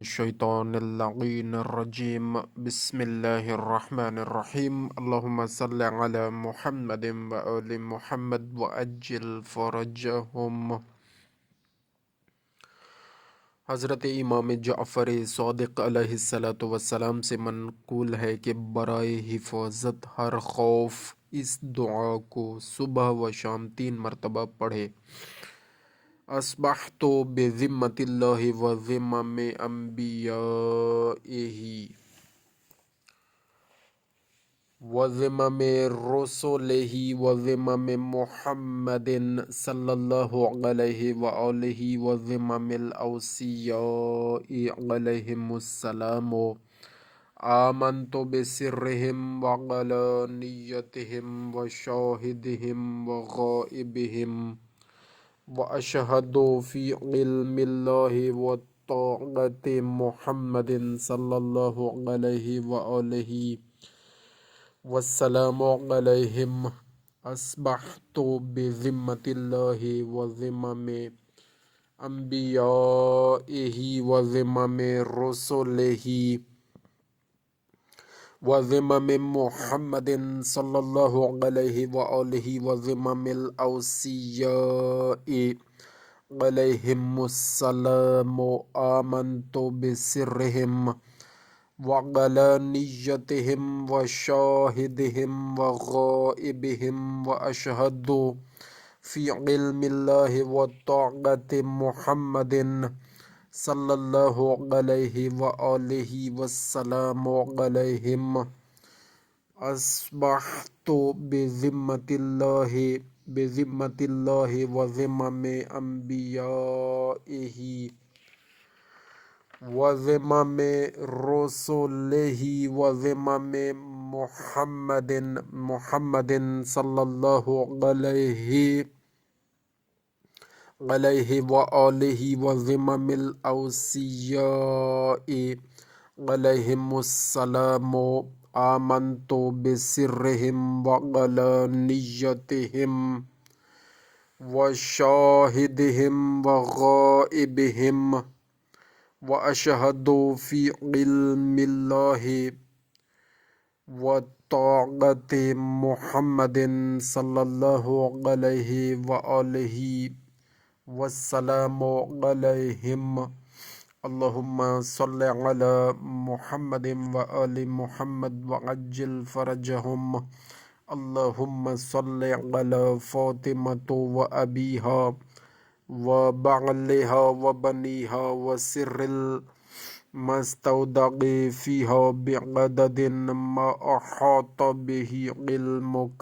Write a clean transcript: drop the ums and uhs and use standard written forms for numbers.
الشيطان اللعين الرجيم. بسم الله الرحمن الرحيم. اللهم صل على محمد وآل محمد وعجل فرجهم. حضرت امام جعفر صادق علیہ الصلوۃ والسلام سے منقول ہے کہ برائے حفاظت ہر خوف اس دعا کو صبح و شام 3 مرتبہ پڑھے: اصبحت بذمۃ اللہ و ذمم انبیائہ و ذمم رسلہ و ذمم محمد صلی اللہ علیہ وآلہ و ذمم الاوصیاء علیہم السلام. آمنت بسرہم وعلانیتہم وشاہدہم وغائبہم وأشهد في علم الله وطاعة محمد صلى الله عليه وآله والسلام عليهم. أصبحت بذمة الله وذمم أنبيائه وذمم رسله وذمم محمد صلى الله عليه وآله وذمم الأوصياء علیہم السلام. آمنت بسرہم وعلانیتہم وشاہدہم وغائبہم واشہد فی علم اللہ وطاعت محمد صلی اللہ علیہ وآلہ وسلم علیہم. اصبحت بذمۃ اللہ و ذمم انبیائہ و ذمم رسلہ و ذمم محمد صلی اللہ علیہ وآلہ و ذمم الاوصیاء علیہم السلام. آمنت بسرہم وعلانیتہم وشاہدہم وغائبہم واشہد فی علم اللہ وطاعت محمد صلی اللہ علیہ وآلہ وسلم علیہم. اللہم صل علی محمد وآل محمد وعجل فرجہم. اللہم صل علی فاطمۃ وابیہا وبعلہا وبنیہا وسر المستودع فیہا بعدد ما احاط بہ علمک.